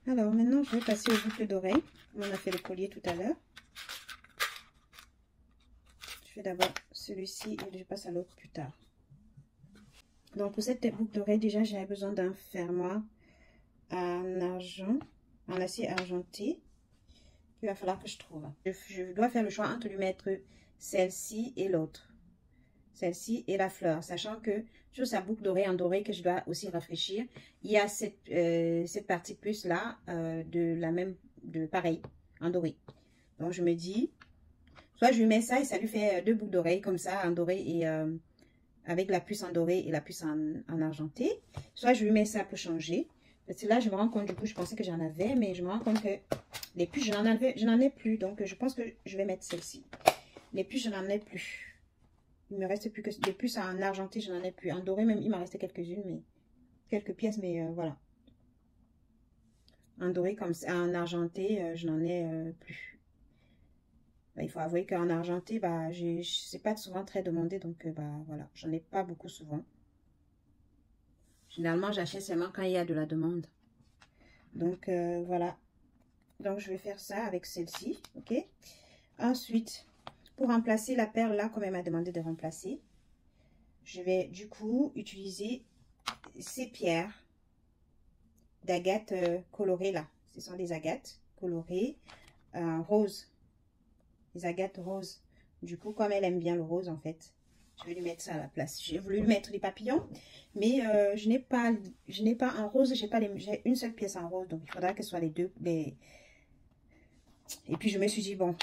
Alors maintenant, je vais passer aux boucles d'oreilles. On a fait le collier tout à l'heure. Je fais d'abord celui-ci et je passe à l'autre plus tard. Donc pour cette boucle d'oreille, déjà j'avais besoin d'un fermoir en argent, en acier argenté. Il va falloir que je trouve. Je dois faire le choix entre lui mettre celle-ci et l'autre. Celle-ci et la fleur, sachant que sur sa boucle d'oreille en doré que je dois aussi rafraîchir, il y a cette partie plus là pareil, en doré. Donc je me dis, soit je lui mets ça et ça lui fait deux boucles d'oreille comme ça en doré et avec la puce en doré et la puce en argenté. Soit je lui mets ça pour changer. Parce que là je me rends compte, du coup je pensais que j'en avais, mais je me rends compte que les puces je n'en ai plus. Donc je pense que je vais mettre celle-ci. Les puces je n'en ai plus. Il me reste plus que des puces en argenté, je n'en ai plus. En doré même, il m'en restait quelques-unes, mais quelques pièces, mais voilà. En doré comme ça, en argenté, je n'en ai plus. Bah, il faut avouer qu'en argenté, bah, c'est pas souvent très demandé, donc bah voilà, j'en ai pas beaucoup souvent. Généralement, j'achète seulement quand il y a de la demande. Donc voilà. Donc je vais faire ça avec celle-ci, ok. Ensuite, pour remplacer la perle là, comme elle m'a demandé de remplacer, je vais du coup utiliser ces pierres d'agates colorées là. Ce sont des agates colorées roses. Des agates roses. Du coup, comme elle aime bien le rose en fait, je vais lui mettre ça à la place. J'ai voulu lui mettre des papillons, mais je n'ai pas en rose, j'ai une seule pièce en rose, donc il faudra que ce soit les deux. Et puis je me suis dit, bon,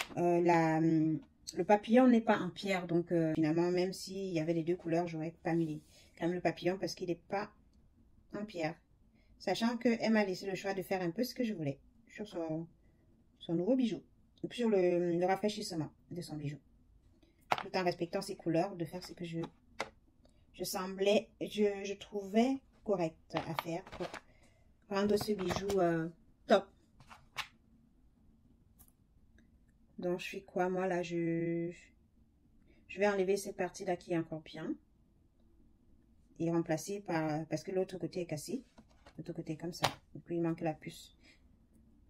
le papillon n'est pas en pierre, donc finalement, même s'il y avait les deux couleurs, j'aurais pas mis quand même le papillon parce qu'il n'est pas en pierre. Sachant qu'elle m'a laissé le choix de faire un peu ce que je voulais sur son nouveau bijou. Sur le rafraîchissement de son bijou. Tout en respectant ses couleurs, de faire ce que je trouvais correct à faire pour rendre ce bijou top. Donc je fais quoi moi là, je vais enlever cette partie là qui est encore bien. Et remplacer parce que l'autre côté est cassé. L'autre côté est comme ça. Et puis il manque la puce.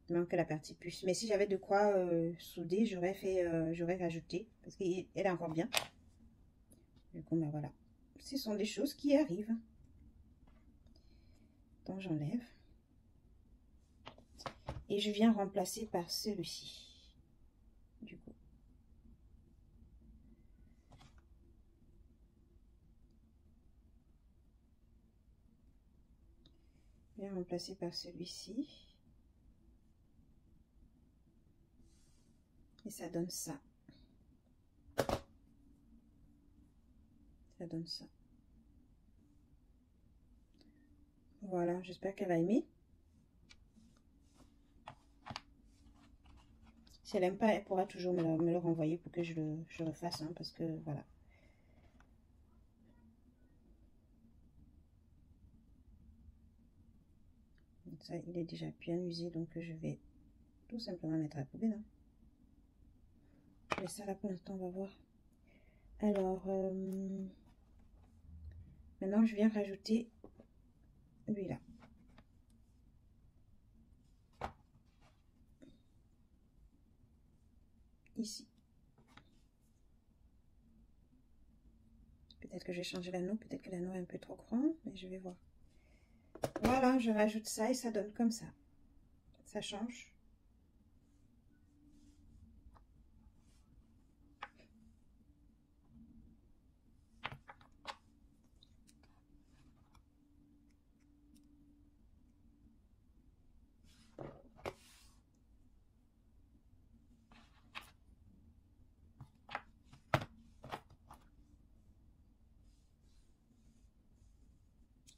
Il manque la partie puce. Mais si j'avais de quoi souder, j'aurais rajouté. Parce qu'elle est encore bien. Du coup, ben voilà. Ce sont des choses qui arrivent. Donc j'enlève. Et je viens remplacer par celui-ci. Du coup. Je viens remplacer par celui-ci. Et ça donne ça. Ça donne ça. Voilà, j'espère qu'elle a aimé. Si elle n'aime pas, elle pourra toujours me le renvoyer pour que je le fasse, hein, parce que voilà. Donc ça, il est déjà bien usé, donc je vais tout simplement mettre à la poubelle. Hein. Je laisse ça là pour l'instant, on va voir. Alors, maintenant je viens rajouter lui-là. Ici. Peut-être que je vais changer l'anneau, peut-être que l'anneau est un peu trop grand, mais je vais voir. Voilà, je rajoute ça et ça donne comme ça. Ça change.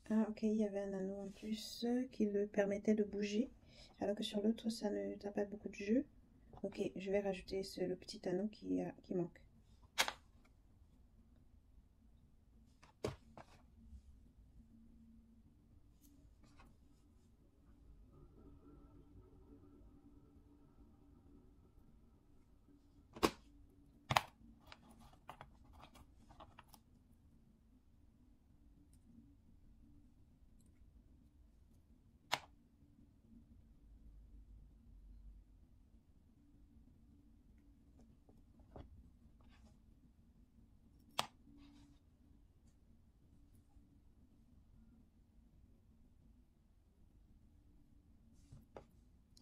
Ah ok, il y avait un anneau en plus qui le permettait de bouger, alors que sur l'autre ça ne t'a pas beaucoup de jeu. Ok, je vais rajouter le petit anneau qui manque.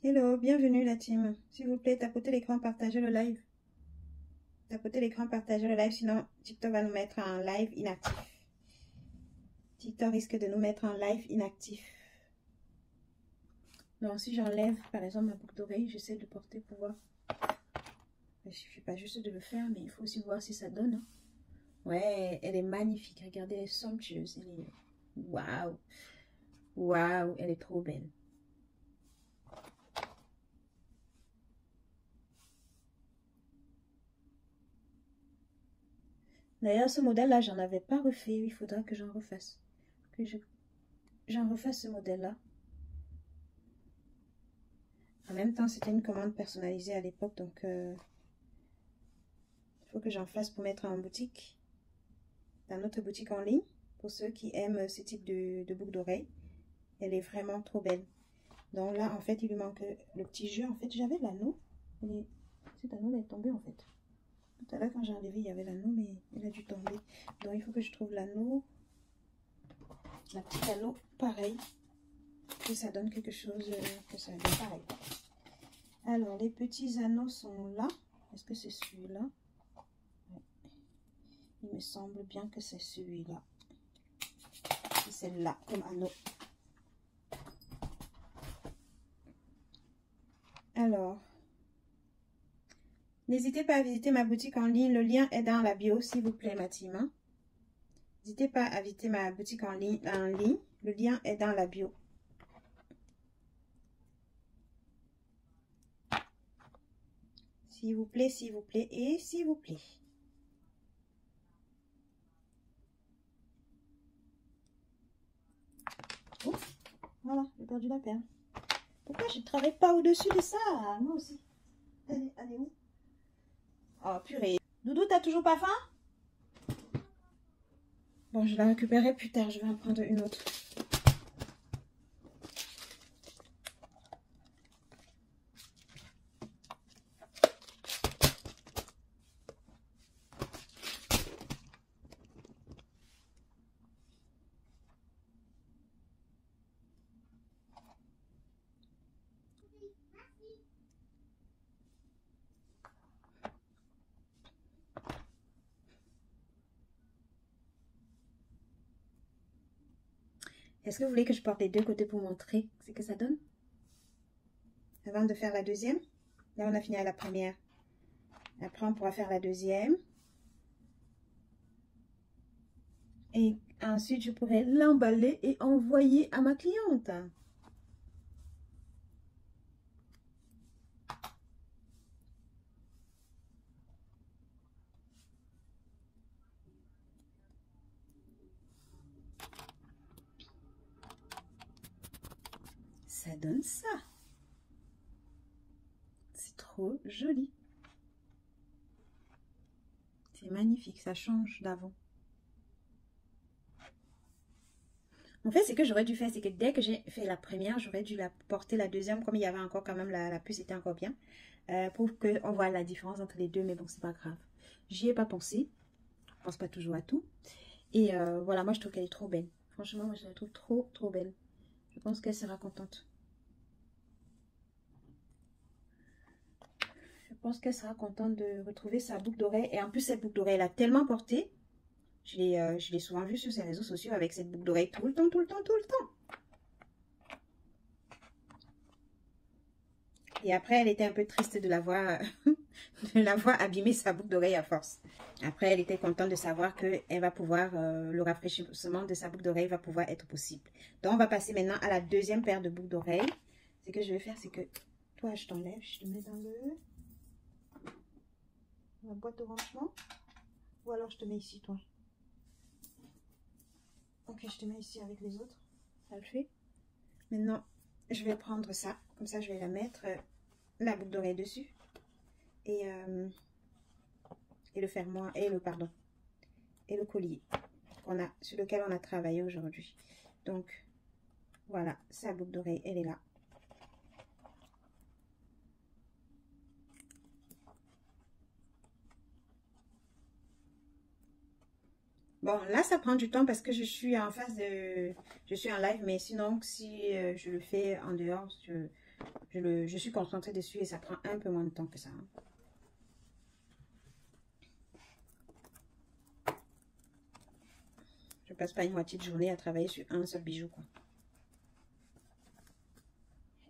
Hello, bienvenue la team. S'il vous plaît, tapotez l'écran, partagez le live. Tapotez l'écran, partagez le live, sinon TikTok va nous mettre en live inactif. TikTok risque de nous mettre en live inactif. Donc si j'enlève par exemple ma boucle d'oreille, j'essaie de porter pour voir. Il ne suffit pas juste de le faire, mais il faut aussi voir si ça donne. Hein. Ouais, elle est magnifique. Regardez, elle est somptueuse. Elle est... Waouh! Waouh, elle est trop belle. D'ailleurs, ce modèle-là, j'en avais pas refait. Il faudra que j'en refasse. J'en refasse ce modèle-là. En même temps, c'était une commande personnalisée à l'époque, donc il faut que j'en fasse pour mettre en boutique, dans notre boutique en ligne, pour ceux qui aiment ce type de boucle d'oreille. Elle est vraiment trop belle. Donc là, en fait, il lui manque le petit jeu. En fait, j'avais l'anneau. Cet anneau est tombé, en fait. Tout à l'heure, quand j'ai enlevé, il y avait l'anneau, mais il a dû tomber. Donc, il faut que je trouve l'anneau. La petite anneau, pareil. Que ça donne quelque chose, que ça donne pareil. Alors, les petits anneaux sont là. Est-ce que c'est celui-là? Ouais. Il me semble bien que c'est celui-là. C'est là comme anneau. Alors, n'hésitez pas à visiter ma boutique en ligne. Le lien est dans la bio, s'il vous plaît, ma team. N'hésitez pas à visiter ma boutique en ligne. Le lien est dans la bio. S'il vous plaît, et s'il vous plaît. Ouf, voilà, j'ai perdu la perle. Pourquoi je ne travaille pas au-dessus de ça? Moi aussi. Elle est où? Oh, purée. Doudou, t'as toujours pas faim? Bon, je la récupérerai plus tard. Je vais en prendre une autre. Est-ce que vous voulez que je porte les deux côtés pour montrer ce que ça donne? Avant de faire la deuxième. Là, on a fini à la première. Après, on pourra faire la deuxième. Et ensuite, je pourrai l'emballer et envoyer à ma cliente. Ça donne ça. C'est trop joli. C'est magnifique, ça change d'avant. En fait, ce que j'aurais dû faire, c'est que dès que j'ai fait la première, j'aurais dû la porter la deuxième, comme il y avait encore quand même la puce était encore bien, pour qu'on voit la différence entre les deux, mais bon, c'est pas grave. J'y ai pas pensé, je pense pas toujours à tout. Et voilà, moi je trouve qu'elle est trop belle. Franchement, moi je la trouve trop belle. Je pense qu'elle sera contente. Je pense qu'elle sera contente de retrouver sa boucle d'oreille. Et en plus, cette boucle d'oreille, elle a tellement porté. Je l'ai souvent vue sur ses réseaux sociaux avec cette boucle d'oreille tout le temps. Et après, elle était un peu triste de l'avoir abîmé sa boucle d'oreille à force. Après, elle était contente de savoir qu'elle va pouvoir, le rafraîchissement de sa boucle d'oreille va pouvoir être possible. Donc, on va passer maintenant à la deuxième paire de boucles d'oreilles. Ce que je vais faire, c'est que toi, je t'enlève, je te mets dans la boîte de rangement. Ou alors, je te mets ici, toi. Ok, je te mets ici avec les autres. Ça le fait. Maintenant, je vais prendre ça. Comme ça, je vais la mettre, la boucle d'oreille dessus. Et le fermoir, et le collier sur lequel on a travaillé aujourd'hui. Donc, voilà, sa boucle d'oreille, elle est là. Bon, là, ça prend du temps parce que je suis en phase de... Je suis en live, mais sinon, si je le fais en dehors, je suis concentrée dessus et ça prend un peu moins de temps que ça. Hein. Je passe pas une moitié de journée à travailler sur un seul bijou, quoi.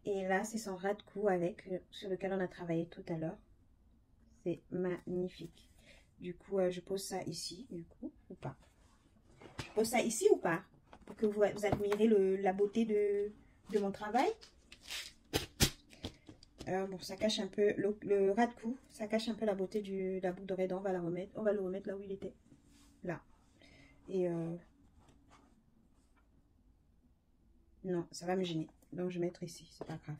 Et là, c'est son ras de cou avec, sur lequel on a travaillé tout à l'heure. C'est magnifique. Du coup, je pose ça ici, du coup, ou pas. Je pose ça ici ou pas? Pour que vous admirez la beauté de mon travail. Bon, ça cache un peu le ras de cou, ça cache un peu la beauté de la boucle d'oreille. On va le remettre là où il était. Là. Et non, ça va me gêner. Donc je vais mettre ici, c'est pas grave.